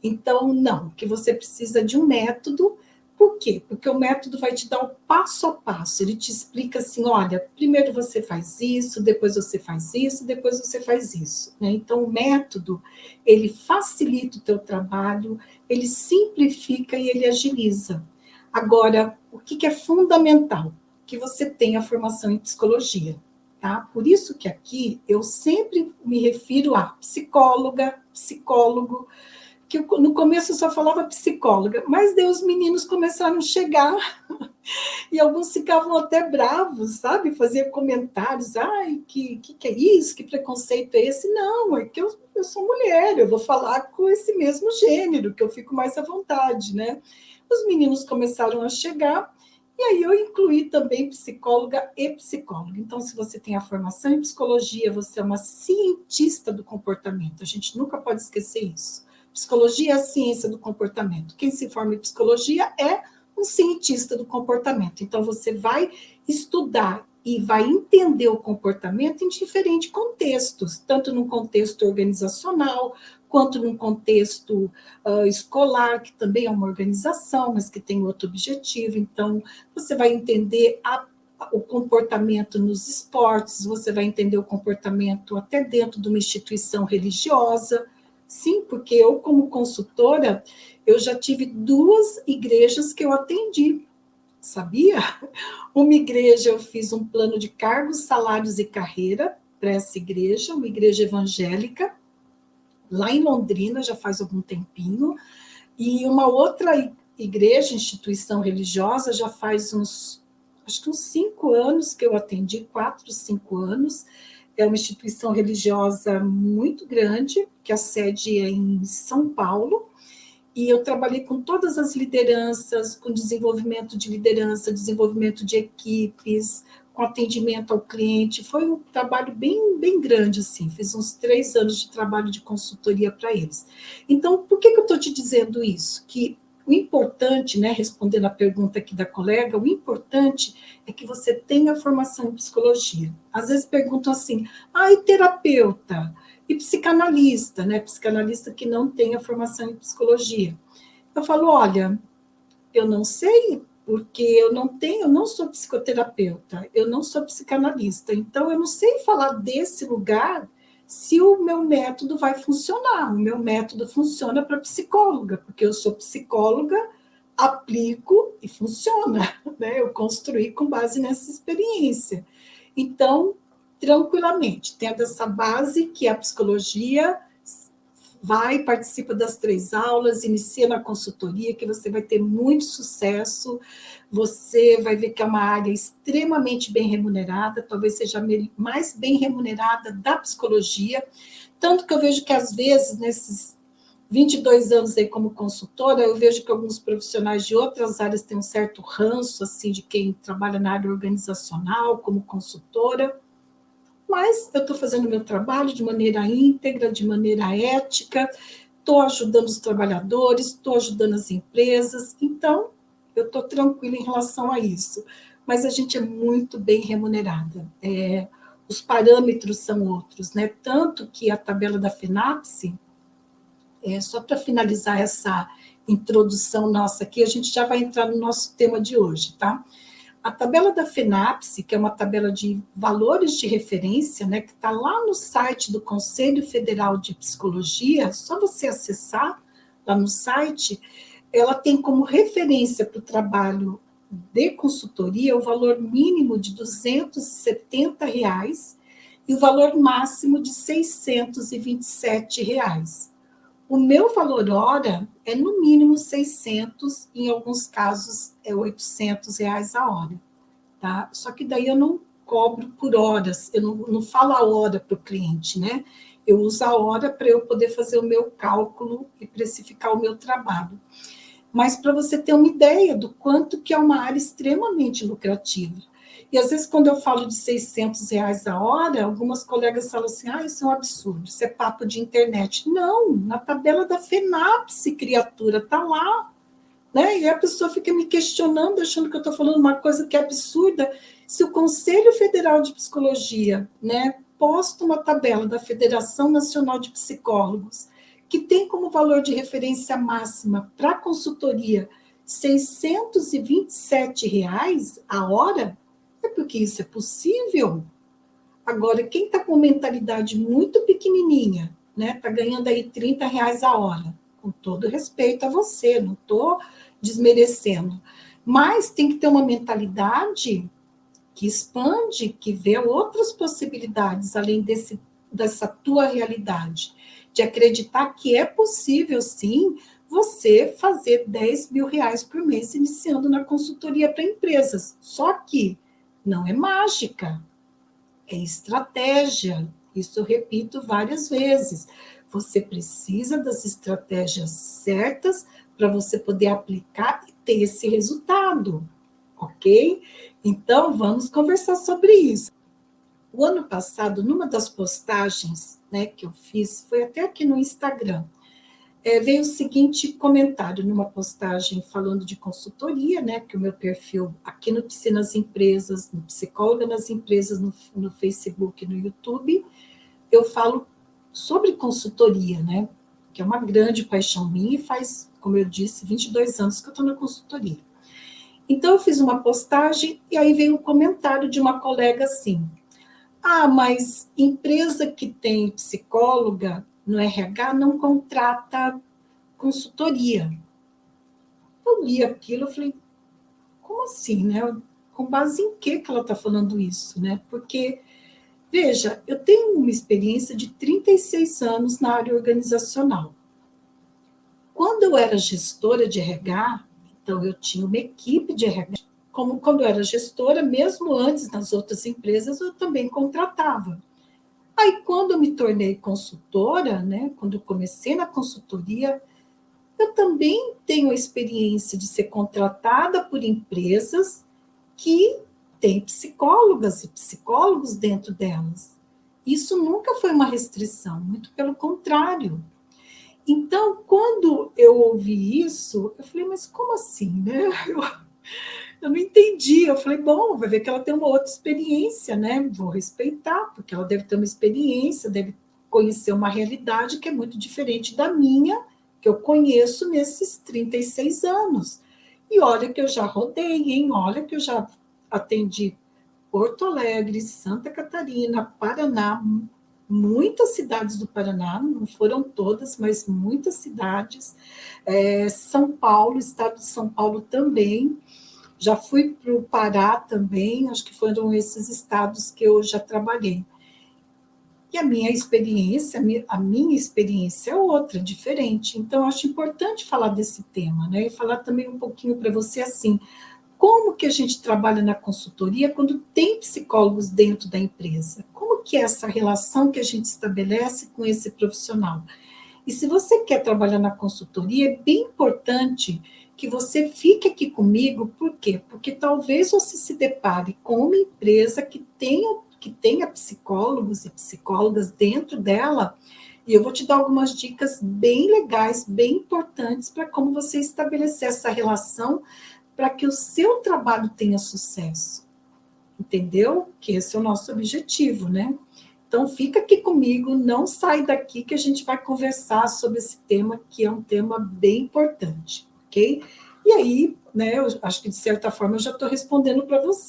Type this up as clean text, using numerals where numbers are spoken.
Então, não, que você precisa de um método. Por quê? Porque o método vai te dar o passo a passo. Ele te explica assim, olha, primeiro você faz isso, depois você faz isso, depois você faz isso. Né? Então, o método, ele facilita o teu trabalho, ele simplifica e ele agiliza. Agora, o que é fundamental? Que você tenha formação em psicologia. Tá? Por isso que aqui eu sempre me refiro a psicóloga, psicólogo, que no começo eu só falava psicóloga, mas daí os meninos começaram a chegar e alguns ficavam até bravos, sabe? Faziam comentários, ai, que é isso? Que preconceito é esse? Não, é que eu sou mulher, eu vou falar com esse mesmo gênero, que eu fico mais à vontade, né? Os meninos começaram a chegar, e aí eu incluí também psicóloga e psicóloga. Então, se você tem a formação em psicologia, você é uma cientista do comportamento, a gente nunca pode esquecer isso. Psicologia é a ciência do comportamento. Quem se forma em psicologia é um cientista do comportamento. Então, você vai estudar e vai entender o comportamento em diferentes contextos, tanto no contexto organizacional, quanto num contexto escolar, que também é uma organização, mas que tem outro objetivo. Então, você vai entender o comportamento nos esportes, você vai entender o comportamento até dentro de uma instituição religiosa. Sim, porque eu, como consultora, eu já tive 2 igrejas que eu atendi, sabia? Uma igreja eu fiz um plano de cargos, salários e carreira para essa igreja, uma igreja evangélica, lá em Londrina, já faz algum tempinho, e uma outra igreja, instituição religiosa, já faz acho que uns 5 anos que eu atendi, 4, 5 anos. É uma instituição religiosa muito grande, que a sede é em São Paulo, e eu trabalhei com todas as lideranças, com desenvolvimento de liderança, desenvolvimento de equipes, com atendimento ao cliente. Foi um trabalho bem grande, assim. Fiz uns 3 anos de trabalho de consultoria para eles. Então, por que eu estou te dizendo isso? Que o importante, né, respondendo a pergunta aqui da colega, o importante é que você tenha formação em psicologia. Às vezes perguntam assim, e terapeuta? E psicanalista, né? Psicanalista que não tem a formação em psicologia. Eu falo, olha, eu não sei, porque eu não sou psicoterapeuta, eu não sou psicanalista, então eu não sei falar desse lugar se o meu método vai funcionar. O meu método funciona para psicóloga, porque eu sou psicóloga, aplico e funciona, né? Eu construí com base nessa experiência. Então, tranquilamente, tendo essa base que é a psicologia, vai, participa das 3 aulas, inicia na consultoria, que você vai ter muito sucesso, você vai ver que é uma área extremamente bem remunerada, talvez seja a mais bem remunerada da psicologia, tanto que eu vejo que, às vezes, nesses 22 anos aí como consultora, eu vejo que alguns profissionais de outras áreas têm um certo ranço, assim, de quem trabalha na área organizacional, como consultora, mas eu estou fazendo o meu trabalho de maneira íntegra, de maneira ética, estou ajudando os trabalhadores, estou ajudando as empresas, então eu estou tranquila em relação a isso. Mas a gente é muito bem remunerada. Os parâmetros são outros, né? Tanto que a tabela da FENAPSE, só para finalizar essa introdução nossa aqui, a gente já vai entrar no nosso tema de hoje, tá? A tabela da FENAPSE, que é uma tabela de valores de referência, né, que está lá no site do Conselho Federal de Psicologia, só você acessar lá no site, ela tem como referência para o trabalho de consultoria o valor mínimo de R$ 270 e o valor máximo de R$ 627. O meu valor hora é no mínimo 600, em alguns casos é R$ 800 a hora, tá? Só que daí eu não cobro por horas, eu não falo a hora para o cliente, né? Eu uso a hora para eu poder fazer o meu cálculo e precificar o meu trabalho. Mas para você ter uma ideia do quanto que é uma área extremamente lucrativa. E às vezes, quando eu falo de R$ 600 a hora, algumas colegas falam assim, isso é um absurdo, isso é papo de internet. Não, na tabela da FENAPSE, criatura, está lá. Né? E a pessoa fica me questionando, achando que eu estou falando uma coisa que é absurda. Se o Conselho Federal de Psicologia, né, posta uma tabela da Federação Nacional de Psicólogos, que tem como valor de referência máxima para consultoria R$ 627 a hora, é porque isso é possível. Agora, quem está com mentalidade muito pequenininha, né, está ganhando aí R$ 30 a hora, com todo respeito a você, não estou desmerecendo, mas tem que ter uma mentalidade que expande, que vê outras possibilidades, além dessa tua realidade, de acreditar que é possível, sim, você fazer R$ 10.000 por mês iniciando na consultoria para empresas. Só que não é mágica, é estratégia. Isso eu repito várias vezes. Você precisa das estratégias certas para você poder aplicar e ter esse resultado, ok? Então, vamos conversar sobre isso. O ano passado, numa das postagens, né, que eu fiz, foi até aqui no Instagram, veio o seguinte comentário numa postagem falando de consultoria, né, que o meu perfil aqui no Psi nas Empresas, no Psicóloga nas Empresas, no Facebook, no YouTube, eu falo sobre consultoria, né, que é uma grande paixão minha e faz, como eu disse, 22 anos que eu estou na consultoria. Então, eu fiz uma postagem e aí veio um comentário de uma colega assim: ah, mas empresa que tem psicóloga no RH não contrata consultoria. Eu li aquilo, eu falei, como assim, né? Com base em que ela está falando isso, né? Porque, veja, eu tenho uma experiência de 36 anos na área organizacional. Quando eu era gestora de RH, então eu tinha uma equipe de RH. Como quando eu era gestora, mesmo antes nas outras empresas, eu também contratava. Aí, quando eu me tornei consultora, né, quando eu comecei na consultoria, eu também tenho a experiência de ser contratada por empresas que têm psicólogas e psicólogos dentro delas. Isso nunca foi uma restrição, muito pelo contrário. Então, quando eu ouvi isso, eu falei, mas como assim, né? Eu não entendi. Eu falei, bom, vai ver que ela tem uma outra experiência, né? Vou respeitar, porque ela deve ter uma experiência, deve conhecer uma realidade que é muito diferente da minha, que eu conheço nesses 36 anos. E olha que eu já rodei, hein? Olha que eu já atendi Porto Alegre, Santa Catarina, Paraná, muitas cidades do Paraná, não foram todas, mas muitas cidades. São Paulo, estado de São Paulo também. Já fui para o Pará também, acho que foram esses estados que eu já trabalhei. E a minha experiência, é outra, diferente. Então, acho importante falar desse tema, né? E falar também um pouquinho para você assim, como que a gente trabalha na consultoria quando tem psicólogos dentro da empresa? Como que é essa relação que a gente estabelece com esse profissional? E se você quer trabalhar na consultoria, é bem importante que você fique aqui comigo, por quê? Porque talvez você se depare com uma empresa que tenha psicólogos e psicólogas dentro dela, e eu vou te dar algumas dicas bem legais, bem importantes para como você estabelecer essa relação para que o seu trabalho tenha sucesso. Entendeu? Que esse é o nosso objetivo, né? Então, fica aqui comigo, não sai daqui que a gente vai conversar sobre esse tema, que é um tema bem importante, ok? E aí, né, eu acho que de certa forma eu já estou respondendo para você.